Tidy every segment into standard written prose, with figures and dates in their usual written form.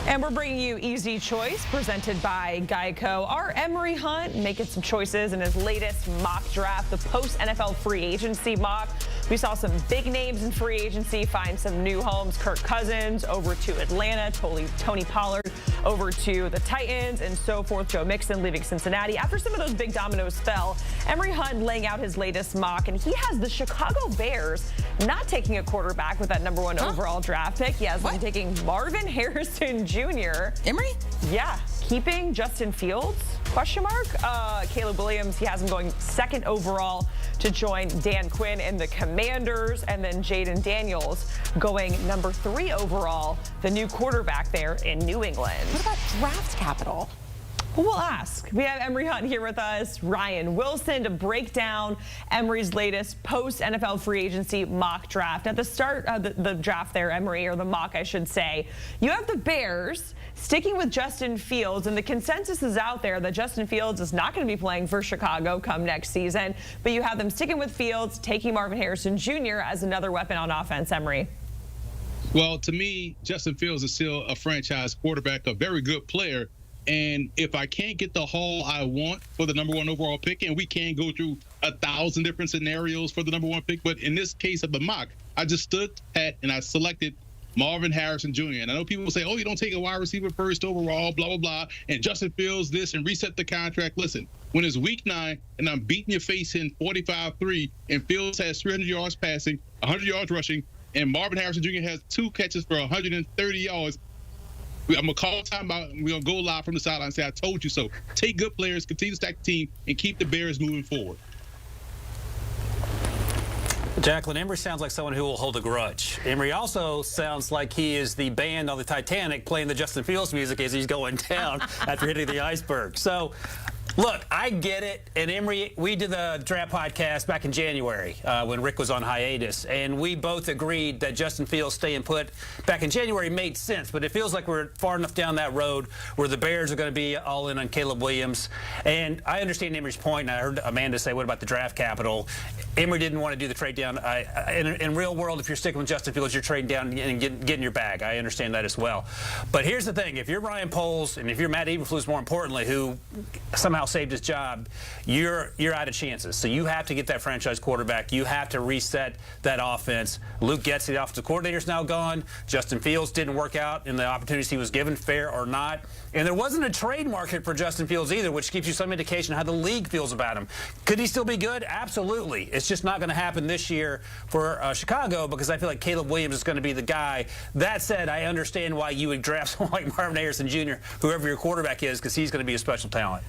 And we're bringing you Easy Choice, presented by Geico. Our Emory Hunt making some choices in his latest mock draft, the post-NFL free agency mock. We saw some big names in free agency find some new homes. Kirk Cousins over to Atlanta, Tony Pollard over to the Titans, and so forth. Joe Mixon leaving Cincinnati. After some of those big dominoes fell, Emory Hunt laying out his latest mock, and he has the Chicago Bears not taking a quarterback with that #1 overall draft pick. He has them taking Marvin Harrison Jr. Emory? Yeah. Keeping Justin Fields? Question mark. Caleb Williams, he has him going 2nd overall to join Dan Quinn in the Commanders, and then Jaden Daniels going #3 overall, the new quarterback there in New England. What about draft capital? Well, we'll ask. We have Emory Hunt here with us, Ryan Wilson, to break down Emory's latest post-NFL free agency mock draft. At the start of the draft there, Emory, or the mock, I should say, you have the Bears sticking with Justin Fields, and the consensus is out there that Justin Fields is not going to be playing for Chicago come next season, but you have them sticking with Fields, taking Marvin Harrison Jr. as another weapon on offense, Emory. Well, to me, Justin Fields is still a franchise quarterback, a very good player. And if I can't get the haul I want for the #1 overall pick, and we can go through 1,000 different scenarios for the #1 pick, but in this case of the mock, I just stood pat and I selected Marvin Harrison Jr. And I know people say, oh, you don't take a wide receiver 1st overall, blah, blah, blah, and Justin Fields this and reset the contract. Listen, when it's week 9 and I'm beating your face in 45-3 and Fields has 300 yards passing, 100 yards rushing, and Marvin Harrison Jr. has 2 catches for 130 yards, I'm going to call time out, and we're going to go live from the sideline and say, I told you so. Take good players, continue to stack the team, and keep the Bears moving forward. Jacqueline, Emory sounds like someone who will hold a grudge. Emory also sounds like he is the band on the Titanic playing the Justin Fields music as he's going down after hitting the iceberg. So, look, I get it. And Emory, we did the draft podcast back in January when Rick was on hiatus, and we both agreed that Justin Fields staying put back in January made sense. But it feels like we're far enough down that road where the Bears are going to be all in on Caleb Williams. And I understand Emory's point, and I heard Amanda say, what about the draft capital? Emory didn't want to do the trade down. In real world, if you're sticking with Justin Fields, you're trading down and getting your bag. I understand that as well. But here's the thing. If you're Ryan Poles, and if you're Matt Eberflus, more importantly, who somehow saved his job, you're out of chances. So you have to get that franchise quarterback. You have to reset that offense. Luke Getz, the offensive coordinator, is now gone. Justin Fields didn't work out in the opportunities he was given, fair or not. And there wasn't a trade market for Justin Fields either, which gives you some indication how the league feels about him. Could he still be good? Absolutely. It's just not going to happen this year for Chicago, because I feel like Caleb Williams is going to be the guy. That said, I understand why you would draft someone like Marvin Harrison Jr., whoever your quarterback is, because he's going to be a special talent.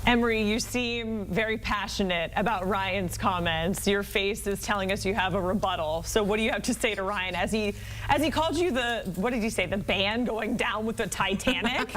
Emory, you seem very passionate about Ryan's comments. Your face is telling us you have a rebuttal. So what do you have to say to Ryan as he called you the, what did he say, the band going down with the Titanic?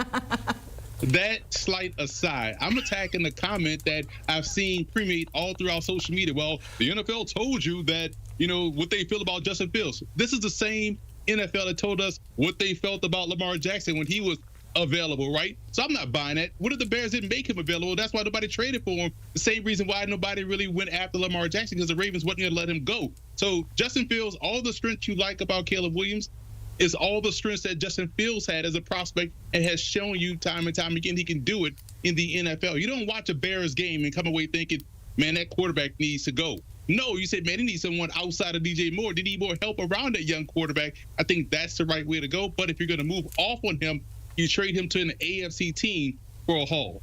That slight aside, I'm attacking the comment that I've seen permeate all throughout social media. Well, the NFL told you that, what they feel about Justin Fields. This is the same NFL that told us what they felt about Lamar Jackson when he was available, right? So I'm not buying that. What if the Bears didn't make him available? That's why nobody traded for him. The same reason why nobody really went after Lamar Jackson, because the Ravens wasn't going to let him go. So Justin Fields, all the strengths you like about Caleb Williams is all the strengths that Justin Fields had as a prospect and has shown you time and time again he can do it in the NFL. You don't watch a Bears game and come away thinking, man, that quarterback needs to go. No, you said, man, he needs someone outside of DJ Moore. They need more help around that young quarterback. I think that's the right way to go. But if you're going to move off on him, you trade him to an AFC team for a haul.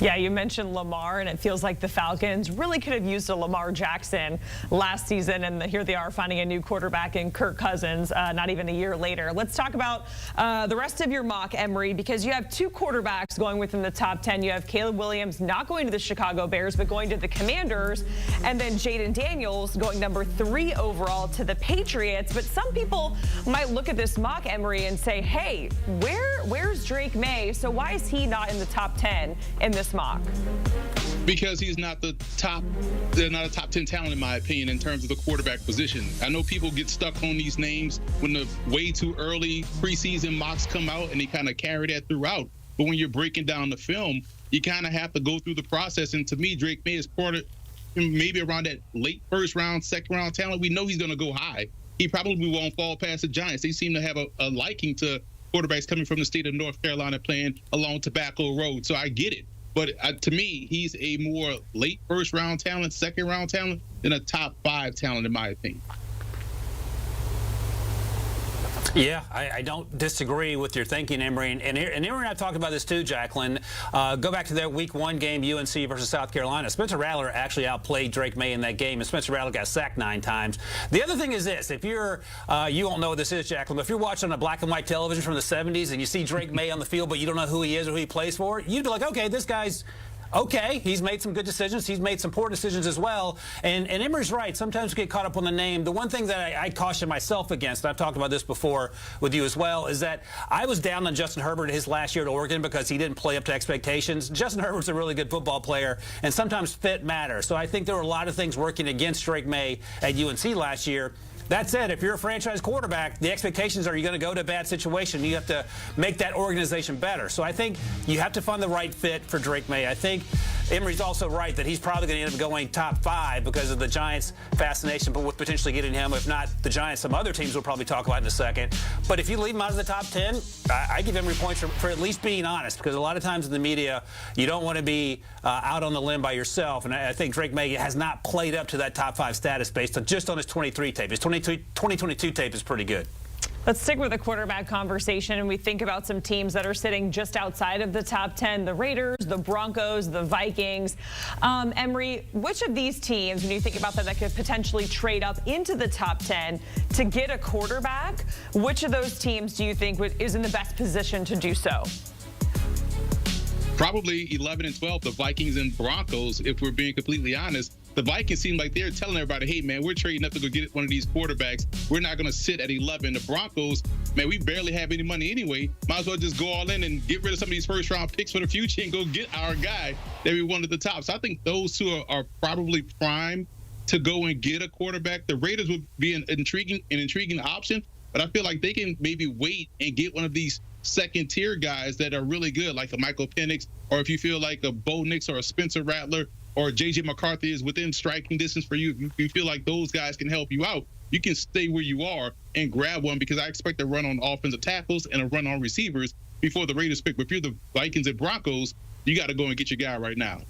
Yeah, you mentioned Lamar, and it feels like the Falcons really could have used a Lamar Jackson last season, and here they are finding a new quarterback in Kirk Cousins not even a year later. Let's talk about the rest of your mock, Emory, because you have 2 quarterbacks going within the top 10. You have Caleb Williams not going to the Chicago Bears, but going to the Commanders, and then Jaden Daniels going #3 overall to the Patriots. But some people might look at this mock, Emory, and say, hey, where's Drake May? So why is he not in the top 10 in this mock? Because he's not a top 10 talent, in my opinion, in terms of the quarterback position. I know people get stuck on these names when the way too early preseason mocks come out, and they kind of carry that throughout. But when you're breaking down the film, you kind of have to go through the process. And to me, Drake May is part of maybe around that late first round, second round talent. We know he's going to go high. He probably won't fall past the Giants. They seem to have a liking to quarterbacks coming from the state of North Carolina playing along Tobacco Road. So I get it. But to me, he's a more late first-round talent, second-round talent than a top 5 talent, in my opinion. Yeah, I don't disagree with your thinking, Emory. And Emory and I talked about this too, Jacqueline. Go back to that Week 1 game, UNC versus South Carolina. Spencer Rattler actually outplayed Drake May in that game, and Spencer Rattler got sacked 9 times. The other thing is this. If you're, you won't know what this is, Jacqueline, but if you're watching on a black and white television from the 70s and you see Drake May on the field, but you don't know who he is or who he plays for, you'd be like, okay, this guy's okay, he's made some good decisions. He's made some poor decisions as well. And Emory's right. Sometimes we get caught up on the name. The one thing that I caution myself against, and I've talked about this before with you as well, is that I was down on Justin Herbert his last year at Oregon because he didn't play up to expectations. Justin Herbert's a really good football player, and sometimes fit matters. So I think there were a lot of things working against Drake May at UNC last year. That said, if you're a franchise quarterback, the expectations are you're going to go to a bad situation. You have to make that organization better. So I think you have to find the right fit for Drake May. I think Emory's also right that he's probably going to end up going top 5 because of the Giants' fascination, but with potentially getting him. If not the Giants, some other teams we'll probably talk about in a second. But if you leave him out of the top 10, I give Emory points for at least being honest, because a lot of times in the media, you don't want to be out on the limb by yourself. And I think Drake May has not played up to that top 5 status based on just on his 23 tape. His 2022 tape is pretty good. Let's stick with the quarterback conversation, and we think about some teams that are sitting just outside of the top 10, the Raiders, the Broncos, the Vikings. Emory, which of these teams, when you think about that could potentially trade up into the top 10 to get a quarterback, which of those teams do you think is in the best position to do so? Probably 11 and 12, the Vikings and Broncos, if we're being completely honest. The Vikings seem like they're telling everybody, hey, man, we're trading up to go get one of these quarterbacks. We're not going to sit at 11. The Broncos, man, we barely have any money anyway. Might as well just go all in and get rid of some of these first-round picks for the future and go get our guy that we want at the top. So I think those two are probably primed to go and get a quarterback. The Raiders would be an intriguing option, but I feel like they can maybe wait and get one of these second-tier guys that are really good, like a Michael Penix, or if you feel like a Bo Nix or a Spencer Rattler or J.J. McCarthy is within striking distance for you, if you feel like those guys can help you out, you can stay where you are and grab one, because I expect a run on offensive tackles and a run on receivers before the Raiders pick. But if you're the Vikings and Broncos, you got to go and get your guy right now.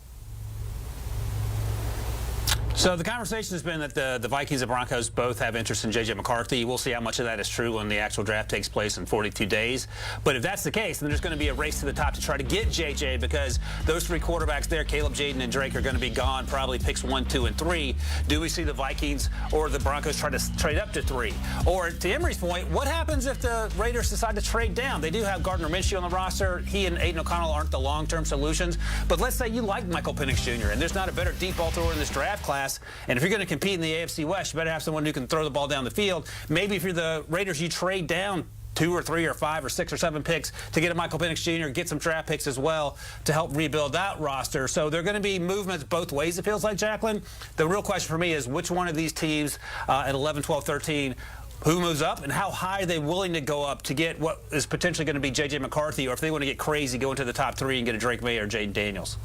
So the conversation has been that the Vikings and Broncos both have interest in J.J. McCarthy. We'll see how much of that is true when the actual draft takes place in 42 days. But if that's the case, then there's going to be a race to the top to try to get J.J., because those 3 quarterbacks there, Caleb, Jaden, and Drake, are going to be gone, probably picks 1, 2, and 3. Do we see the Vikings or the Broncos try to trade up to 3? Or to Emory's point, what happens if the Raiders decide to trade down? They do have Gardner Minshew on the roster. He and Aiden O'Connell aren't the long-term solutions. But let's say you like Michael Penix Jr., and there's not a better deep ball thrower in this draft class. And if you're going to compete in the AFC West, you better have someone who can throw the ball down the field. Maybe if you're the Raiders, you trade down 2 or 3 or 5 or 6 or 7 picks to get a Michael Penix Jr., get some draft picks as well to help rebuild that roster. So there are going to be movements both ways, it feels like, Jacqueline. The real question for me is which one of these teams at 11, 12, 13, who moves up, and how high are they willing to go up to get what is potentially going to be J.J. McCarthy, or if they want to get crazy, go into the top 3 and get a Drake May or Jaden Daniels.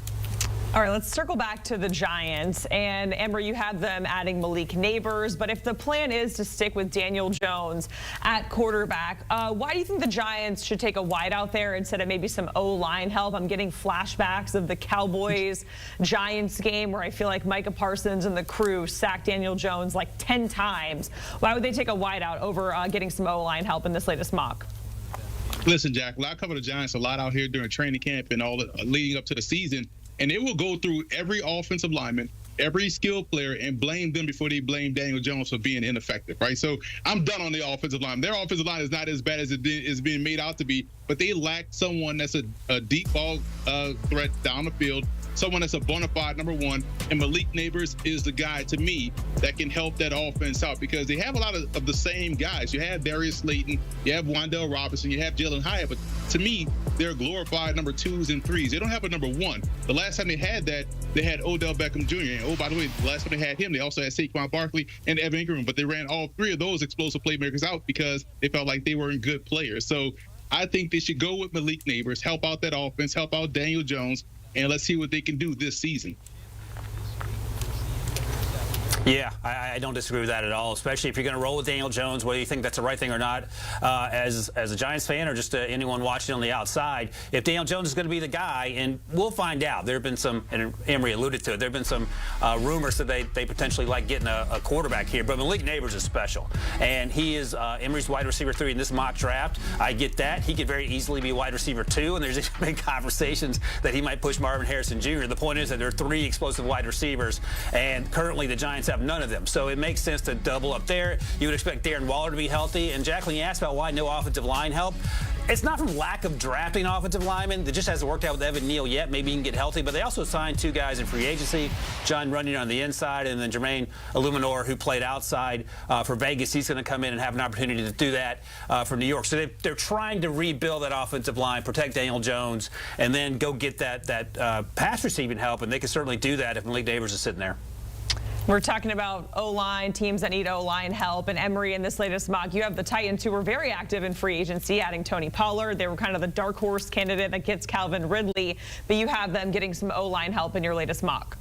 All right, let's circle back to the Giants. And, Amber, you had them adding Malik Neighbors. But if the plan is to stick with Daniel Jones at quarterback, why do you think the Giants should take a wideout there instead of maybe some O-line help? I'm getting flashbacks of the Cowboys-Giants game where I feel like Micah Parsons and the crew sacked Daniel Jones like 10 times. Why would they take a wideout over getting some O-line help in this latest mock? Listen, Jack, I cover the Giants a lot out here during training camp and all leading up to the season. And they will go through every offensive lineman, every skilled player, and blame them before they blame Daniel Jones for being ineffective, right? So I'm done on the offensive line. Their offensive line is not as bad as it is being made out to be, but they lack someone that's a deep ball threat down the field, someone that's a bona fide number 1, and Malik Neighbors is the guy, to me, that can help that offense out, because they have a lot of the same guys. You have Darius Slayton, you have Wan'Dale Robinson, you have Jalen Hyatt, but to me, they're glorified number 2s and 3s. They don't have a number 1. The last time they had that, they had Odell Beckham Jr. And, oh, by the way, the last time they had him, they also had Saquon Barkley and Evan Ingram, but they ran all 3 of those explosive playmakers out because they felt like they weren't good players. So I think they should go with Malik Neighbors, help out that offense, help out Daniel Jones, and let's see what they can do this season. Yeah, I don't disagree with that at all, especially if you're going to roll with Daniel Jones, whether you think that's the right thing or not. As a Giants fan or just anyone watching on the outside, if Daniel Jones is going to be the guy, and we'll find out. There have been some, and Emory alluded to it, there have been some rumors that they potentially like getting a quarterback here. But Malik Neighbors is special, and he is Emory's wide receiver 3 in this mock draft. I get that. He could very easily be wide receiver 2, and there's been conversations that he might push Marvin Harrison Jr. The point is that there are 3 explosive wide receivers, and currently the Giants have none of them. So it makes sense to double up there. You would expect Darren Waller to be healthy. And Jacqueline, you asked about why no offensive line help. It's not from lack of drafting offensive linemen. It just hasn't worked out with Evan Neal yet. Maybe he can get healthy. But they also signed 2 guys in free agency, John Runyon on the inside, and then Jermaine Illuminor, who played outside for Vegas. He's going to come in and have an opportunity to do that for New York. So they're trying to rebuild that offensive line, protect Daniel Jones, and then go get that pass receiving help. And they can certainly do that if Malik Neighbors is sitting there. We're talking about O-line, teams that need O-line help. And Emory, in this latest mock, you have the Titans, who were very active in free agency, adding Tony Pollard. They were kind of the dark horse candidate that gets Calvin Ridley. But you have them getting some O-line help in your latest mock.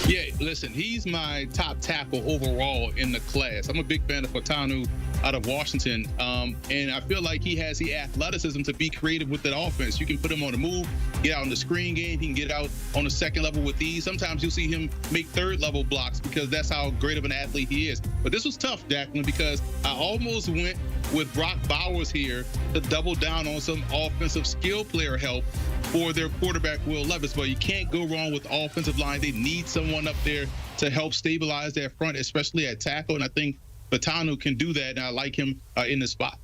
Yeah, listen, he's my top tackle overall in the class. I'm a big fan of Fatanu out of Washington, and I feel like he has the athleticism to be creative with that offense. You can put him on the move, get out in the screen game. He can get out on the second level with ease. Sometimes you'll see him make third-level blocks because that's how great of an athlete he is. But this was tough, Jacqueline, because I almost went with Brock Bowers here to double down on some offensive skill player help for their quarterback, Will Levis. But you can't go wrong with offensive line. They need someone up there to help stabilize their front, especially at tackle. And I think Fatanu can do that, and I like him in the spot.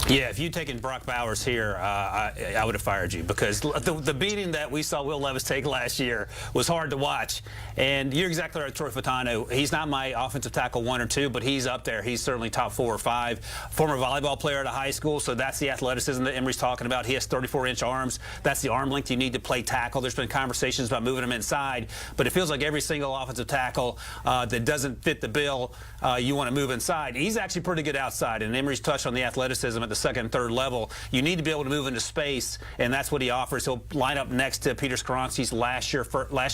Yeah, if you'd taken Brock Bowers here, I would have fired you, because the beating that we saw Will Levis take last year was hard to watch. And you're exactly right, Troy Fatanu. He's not my offensive tackle 1 or 2, but he's up there. He's certainly top 4 or 5. Former volleyball player at a high school, so that's the athleticism that Emory's talking about. He has 34-inch arms. That's the arm length you need to play tackle. There's been conversations about moving him inside, but it feels like every single offensive tackle that doesn't fit the bill, you want to move inside. He's actually pretty good outside, and Emory's touched on the athleticism at the second and third level. You need to be able to move into space, and that's what he offers. He'll line up next to Peter Skoronski's last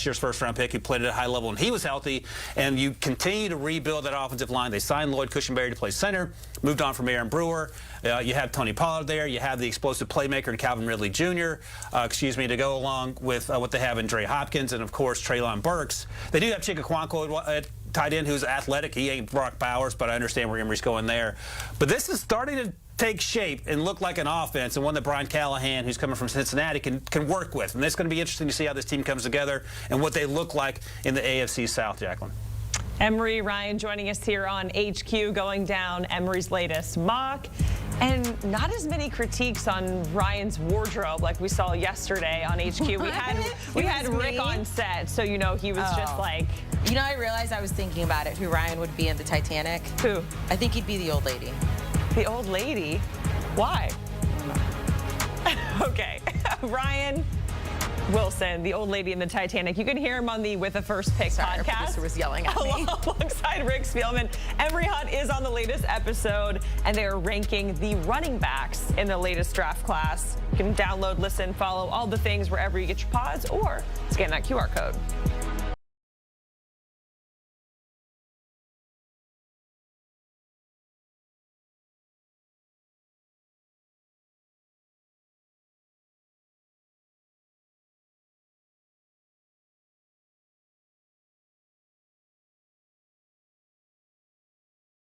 year's first-round pick, who played at a high level, and he was healthy. And you continue to rebuild that offensive line. They signed Lloyd Cushenberry to play center, moved on from Aaron Brewer. You have Tony Pollard there. You have the explosive playmaker in Calvin Ridley Jr., to go along with what they have in Dre Hopkins and, of course, Treylon Burks. They do have Chikakwanko at tight end, who's athletic. He ain't Brock Bowers, but I understand where Emory's going there. But this is starting to take shape and look like an offense, and one that Brian Callahan, who's coming from Cincinnati, can work with. And it's going to be interesting to see how this team comes together and what they look like in the AFC South, Jacqueline. Emory, Ryan joining us here on HQ, going down Emory's latest mock. And not as many critiques on Ryan's wardrobe like we saw yesterday on HQ. We had Rick on set, so he was just like. I realized I was thinking about it, who Ryan would be in the Titanic. Who? I think he'd be the old lady. The old lady? Why? Okay. Ryan Wilson, the old lady in the Titanic. You can hear him on the With the First Pick podcast. Our producer was yelling at me. Alongside Rick Spielman. Emory Hunt is on the latest episode, and they are ranking the running backs in the latest draft class. You can download, listen, follow all the things wherever you get your pods, or scan that QR code.